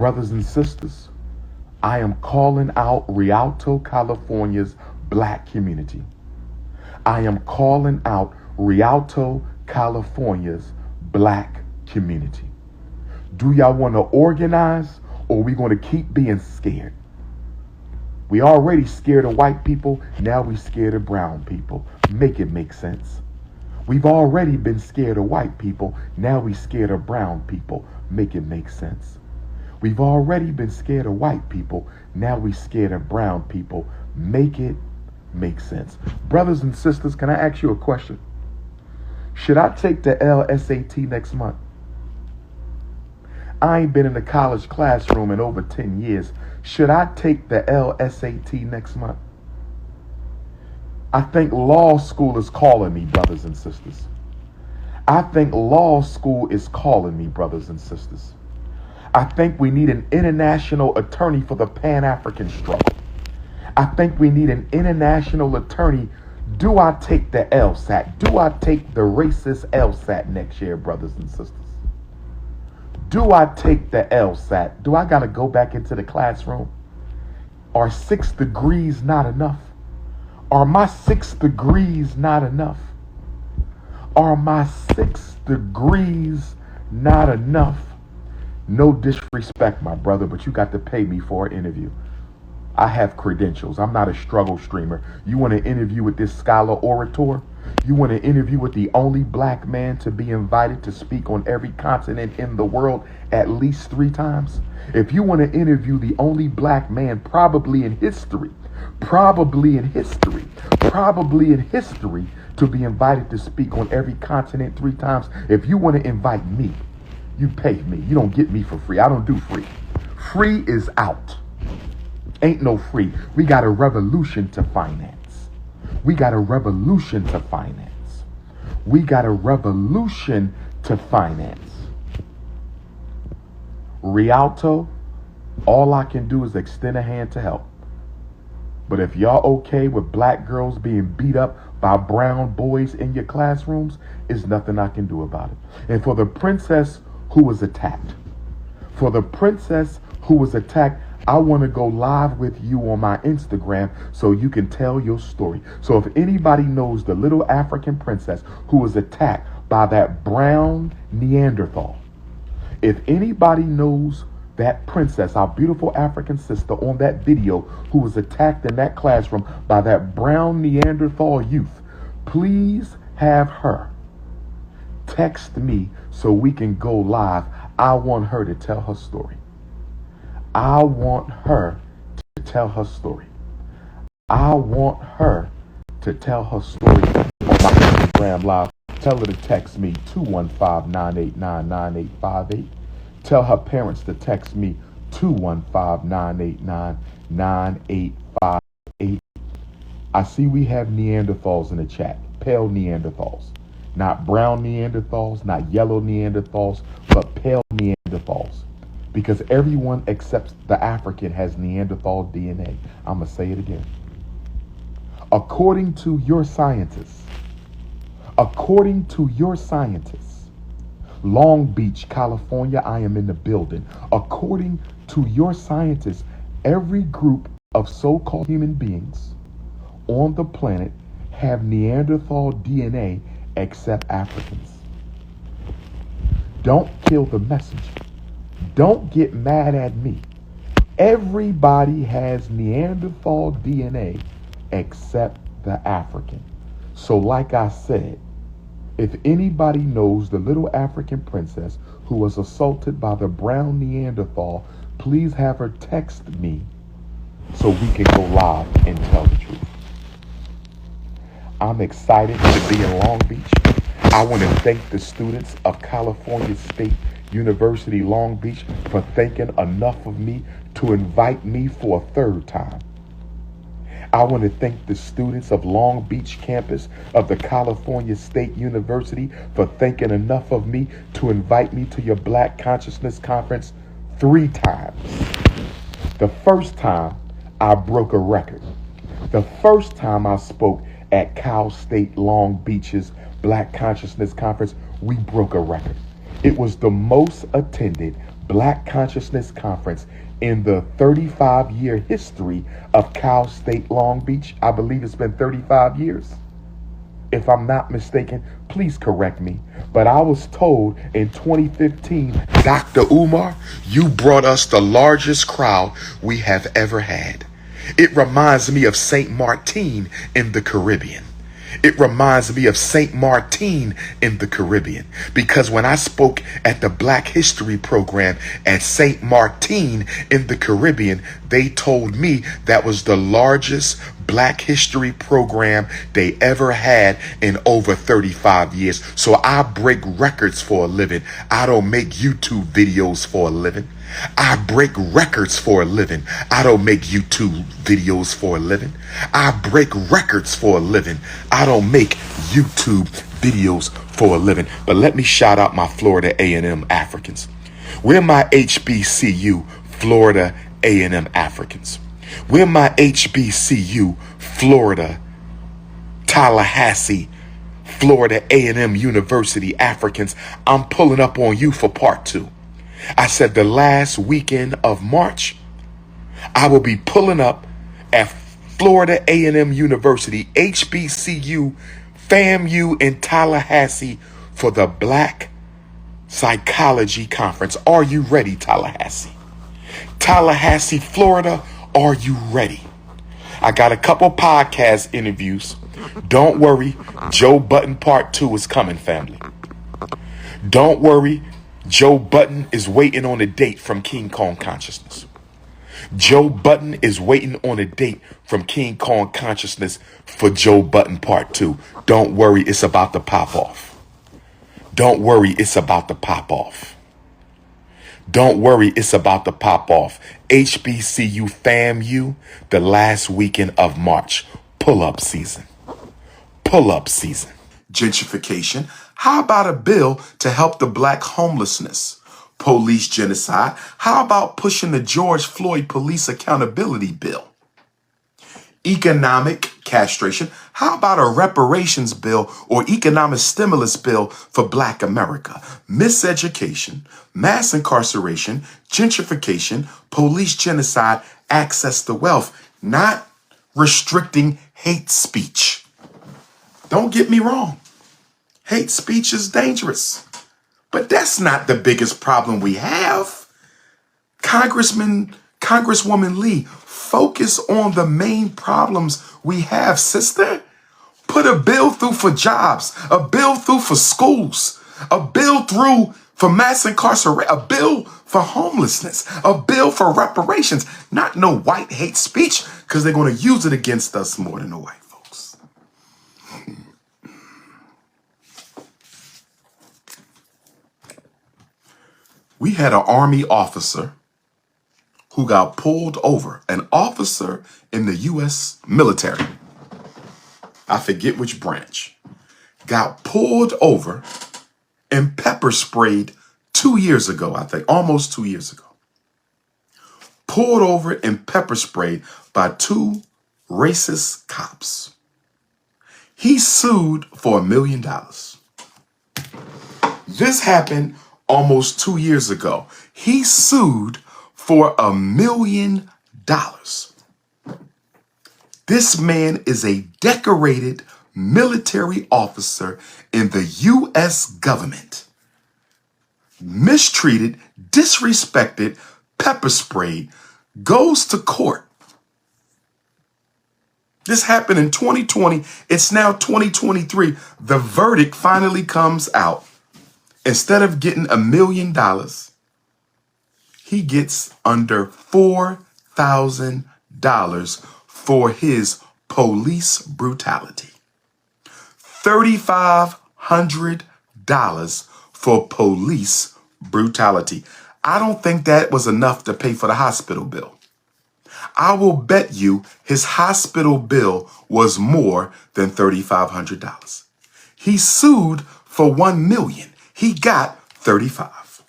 Brothers and sisters, I am calling out Rialto, California's black community. I am calling out Rialto, California's black community. Do y'all want to organize, or are we going to keep being scared? We already scared of white people, now we scared of brown people. Make it make sense. We've already been scared of white people, now we scared of brown people. Make it make sense. We've already been scared of white people, now we scared of brown people. Make it make sense. Brothers and sisters, can I ask you a question? Should I take the LSAT next month? I ain't been in the college classroom in over 10 years. Should I take the LSAT next month? I think law school is calling me, brothers and sisters. I think law school is calling me, brothers and sisters. I think we need an international attorney for the Pan-African struggle. I think we need an international attorney. Do I take the LSAT? Do I take the racist LSAT next year, brothers and sisters? Do I take the LSAT? Do I got to go back into the classroom? Are 6 degrees not enough? Are my 6 degrees not enough? Are my 6 degrees not enough? No disrespect, my brother, but you got to pay me for an interview. I have credentials. I'm not a struggle streamer. You want to interview with this scholar orator? You want to interview with the only black man to be invited to speak on every continent in the world at least 3 times? If you want to interview the only black man probably in history to be invited to speak on every continent 3 times, if you want to invite me, you pay me. You don't get me for free. I don't do free. Free is out. Ain't no free. We got a revolution to finance. We got a revolution to finance. We got a revolution to finance. Rialto, all I can do is extend a hand to help. But if y'all okay with black girls being beat up by brown boys in your classrooms, there's nothing I can do about it. And for the princess who was attacked, I want to go live with you on my Instagram so you can tell your story. So if anybody knows the little African princess who was attacked by that brown Neanderthal, if anybody knows that princess, our beautiful African sister on that video who was attacked in that classroom by that brown Neanderthal youth, please have her text me so we can go live. I want her to tell her story. I want her to tell her story. I want her to tell her story on my Instagram live. Tell her to text me 215-989-9858. Tell her parents to text me 215-989-9858. I see we have Neanderthals in the chat. Pale Neanderthals. Not brown Neanderthals, not yellow Neanderthals, but pale Neanderthals. Because everyone except the African has Neanderthal DNA. I'm going to say it again. According to your scientists, Long Beach, California, I am in the building. According to your scientists, every group of so-called human beings on the planet have Neanderthal DNA except Africans. Don't kill the messenger. Don't get mad at me. Everybody has Neanderthal DNA except the African. So like I said, if anybody knows the little African princess who was assaulted by the brown Neanderthal, please have her text me so we can go live and tell the truth. I'm excited to be in Long Beach. I want to thank the students of California State University, Long Beach, for thinking enough of me to invite me for a 3rd time. I want to thank the students of Long Beach campus of the California State University for thinking enough of me to invite me to your Black Consciousness Conference 3 times. The first time I broke a record. The first time I spoke at Cal State Long Beach's Black Consciousness Conference, we broke a record. It was the most attended Black Consciousness Conference in the 35-year history of Cal State Long Beach. I believe it's been 35 years. If I'm not mistaken, please correct me. But I was told in 2015, Dr. Umar, you brought us the largest crowd we have ever had. It reminds me of St. Martin in the Caribbean. It reminds me of St. Martin in the Caribbean, because when I spoke at the Black History program at St. Martin in the Caribbean, they told me that was the largest Black History program they ever had in over 35 years. So I break records for a living. I don't make YouTube videos for a living. I break records for a living. I don't make YouTube videos for a living. I break records for a living. I don't make YouTube videos for a living. But let me shout out my Florida A&M Africans. We're my HBCU Florida A&M Africans. We're my HBCU Florida Tallahassee Florida A&M University Africans. I'm pulling up on you for part 2. I said the last weekend of March, I will be pulling up at Florida A&M University, HBCU, FAMU in Tallahassee for the Black Psychology Conference. Are you ready, Tallahassee? Tallahassee, Florida, are you ready? I got a couple podcast interviews. Don't worry, Joe Button Part 2 is coming, family. Don't worry, Joe Button is waiting on a date from King Kong Consciousness. Joe Button is waiting on a date from King Kong Consciousness for Joe Button Part 2. Don't worry, it's about to pop off. Don't worry, it's about to pop off. Don't worry, it's about to pop off. HBCU FAMU, the last weekend of March. Pull-up season. Pull-up season. Gentrification. How about a bill to help the Black homelessness? Police genocide. How about pushing the George Floyd Police Accountability Bill? Economic castration. How about a reparations bill or economic stimulus bill for Black America? Miseducation, mass incarceration, gentrification, police genocide, access to wealth, not restricting hate speech. Don't get me wrong. Hate speech is dangerous, but that's not the biggest problem we have. Congresswoman Lee, focus on the main problems we have, sister. Put a bill through for jobs, a bill through for schools, a bill through for mass incarceration, a bill for homelessness, a bill for reparations, not no white hate speech, because they're going to use it against us more than the white folks. We had an Army officer who got pulled over, an officer in the U.S. military. I forget which branch. Got pulled over and pepper sprayed 2 years ago, I think, almost 2 years ago. Pulled over and pepper sprayed by 2 racist cops. He sued for $1 million. This happened almost 2 years ago. He sued for $1 million. This man is a decorated military officer in the U.S. government. Mistreated, disrespected, pepper sprayed, goes to court. This happened in 2020. It's now 2023. The verdict finally comes out. Instead of getting $1 million, he gets under $4,000 for his police brutality. $3,500 for police brutality. I don't think that was enough to pay for the hospital bill. I will bet you his hospital bill was more than $3,500. He sued for $1 million. He got 35.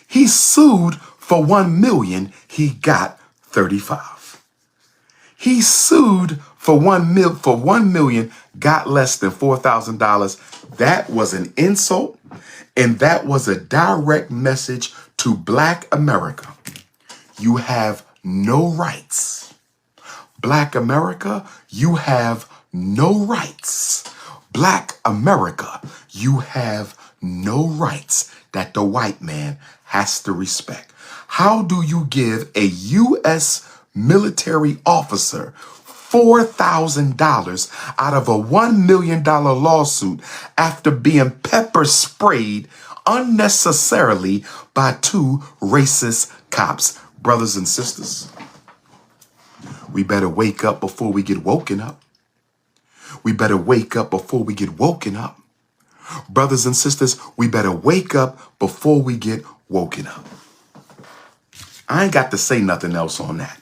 He sued for $1 million. He got 35. He sued for $1 million, got less than $4,000. That was an insult, and that was a direct message To Black America, you have no rights. Black America, you have no rights. Black America, you have no rights that the white man has to respect. How do you give a U.S. military officer $4,000 out of a $1 million lawsuit after being pepper sprayed unnecessarily by two racist cops? Brothers and sisters, we better wake up before we get woken up. We better wake up before we get woken up. Brothers and sisters, we better wake up before we get woken up. I ain't got to say nothing else on that.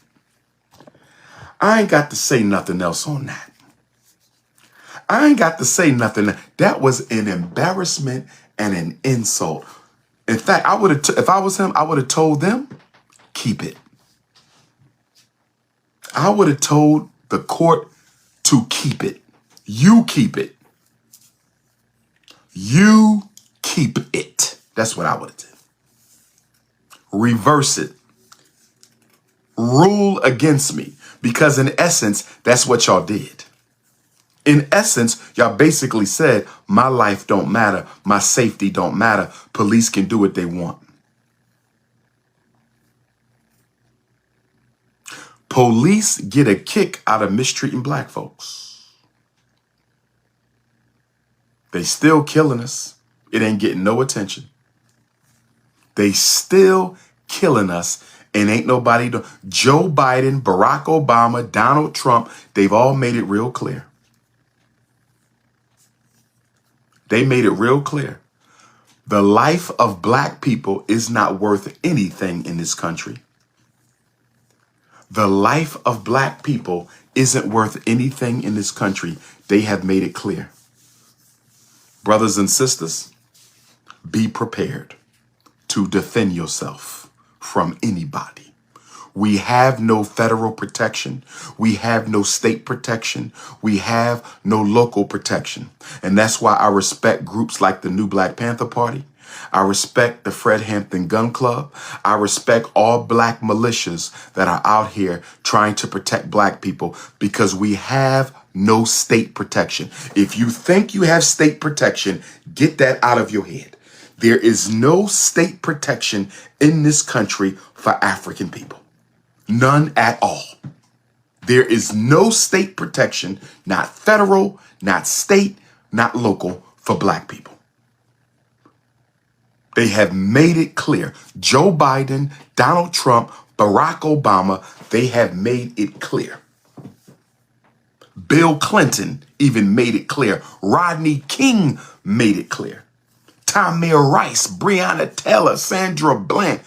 I ain't got to say nothing else on that. I ain't got to say nothing. That was an embarrassment and an insult. In fact, I would have, if I was him, I would have told them, keep it. I would have told the court to keep it. You keep it. You keep it. That's what I would have done. Reverse it. Rule against me. Because in essence, that's what y'all did. In essence, y'all basically said, my life don't matter. My safety don't matter. Police can do what they want. Police get a kick out of mistreating black folks. They still killing us. It ain't getting no attention. They still killing us. And ain't nobody do. Joe Biden, Barack Obama, Donald Trump, they've all made it real clear. They made it real clear. The life of black people is not worth anything in this country. The life of black people isn't worth anything in this country. They have made it clear. Brothers and sisters, be prepared to defend yourself from anybody. We have no federal protection. We have no state protection. We have no local protection. And that's why I respect groups like the New Black Panther Party. I respect the Fred Hampton Gun Club. I respect all black militias that are out here trying to protect black people, because we have no state protection. If you think you have state protection, get that out of your head. There is no state protection in this country for African people. None at all. There is no state protection, not federal, not state, not local, for black people. They have made it clear. Joe Biden, Donald Trump, Barack Obama, they have made it clear. Bill Clinton even made it clear. Rodney King made it clear. Tamir Rice, Breonna Taylor, Sandra Bland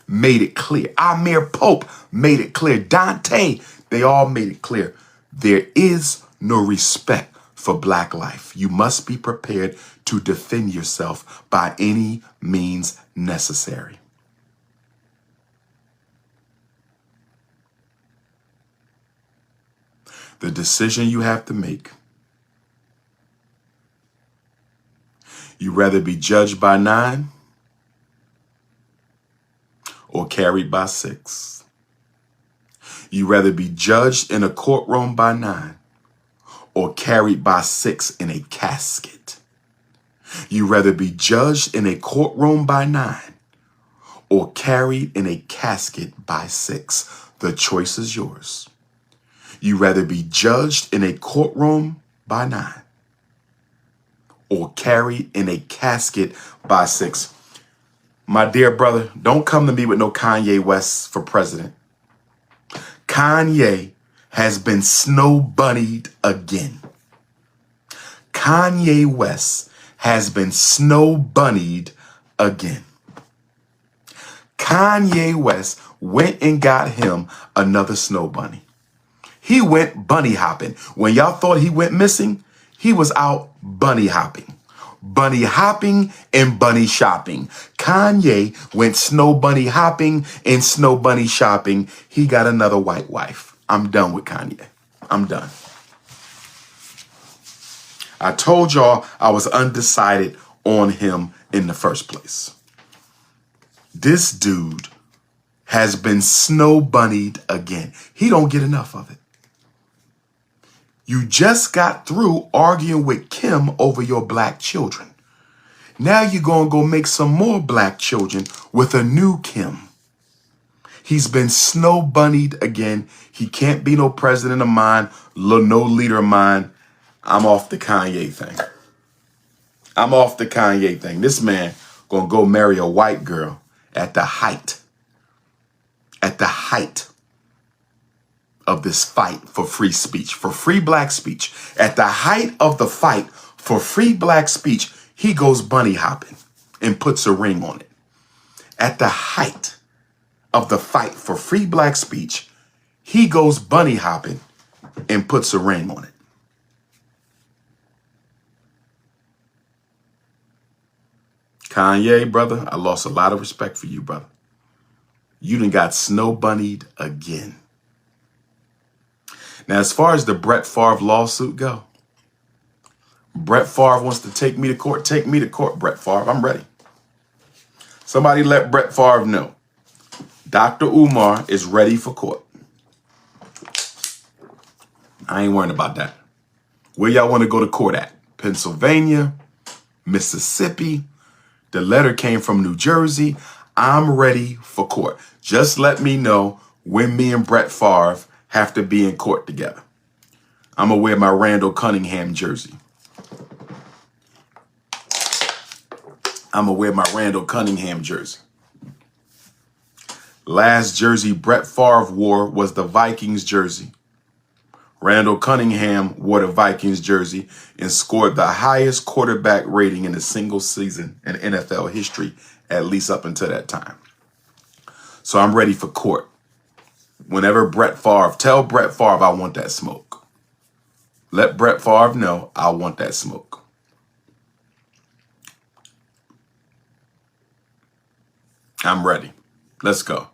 made it clear. Amir Pope made it clear. Dante, they all made it clear. There is no respect for black life. You must be prepared to defend yourself by any means necessary. The decision you have to make. You rather be judged by 9 or carried by 6. You rather be judged in a courtroom by 9 or carried by 6 in a casket. You rather be judged in a courtroom by 9 or carried in a casket by 6. The choice is yours. You rather be judged in a courtroom by 9 or carried in a casket by 6. My dear brother, don't come to me with no Kanye West for president. Kanye has been snow bunnied again. Kanye West has been snow bunnied again. Kanye West went and got him another snow bunny. He went bunny hopping. When y'all thought he went missing, he was out bunny hopping. Bunny hopping and bunny shopping. Kanye went snow bunny hopping and snow bunny shopping. He got another white wife. I'm done with Kanye. I'm done. I told y'all I was undecided on him in the first place. This dude has been snow bunnied again. He don't get enough of it. You just got through arguing with Kim over your black children. Now you're going to go make some more black children with a new Kim. He's been snow bunnied again. He can't be no president of mine, no leader of mine. I'm off the Kanye thing. I'm off the Kanye thing. This man going to go marry a white girl at the height of this fight for free speech, for free black speech. At the height of the fight for free black speech, he goes bunny hopping and puts a ring on it. At the height of the fight for free black speech, he goes bunny hopping and puts a ring on it. Kanye, brother, I lost a lot of respect for you, brother. You done got snow bunnied again. Now, as far as the Brett Favre lawsuit go, Brett Favre wants to take me to court. Take me to court, Brett Favre. I'm ready. Somebody let Brett Favre know. Dr. Umar is ready for court. I ain't worrying about that. Where y'all want to go to court at? Pennsylvania, Mississippi. The letter came from New Jersey. I'm ready for court. Just let me know when me and Brett Favre have to be in court together. I'm going to wear my Randall Cunningham jersey. I'm going to wear my Randall Cunningham jersey. Last jersey Brett Favre wore was the Vikings jersey. Randall Cunningham wore the Vikings jersey and scored the highest quarterback rating in a single season in NFL history, at least up until that time. So I'm ready for court. Whenever Brett Favre, tell Brett Favre I want that smoke. Let Brett Favre know I want that smoke. I'm ready. Let's go.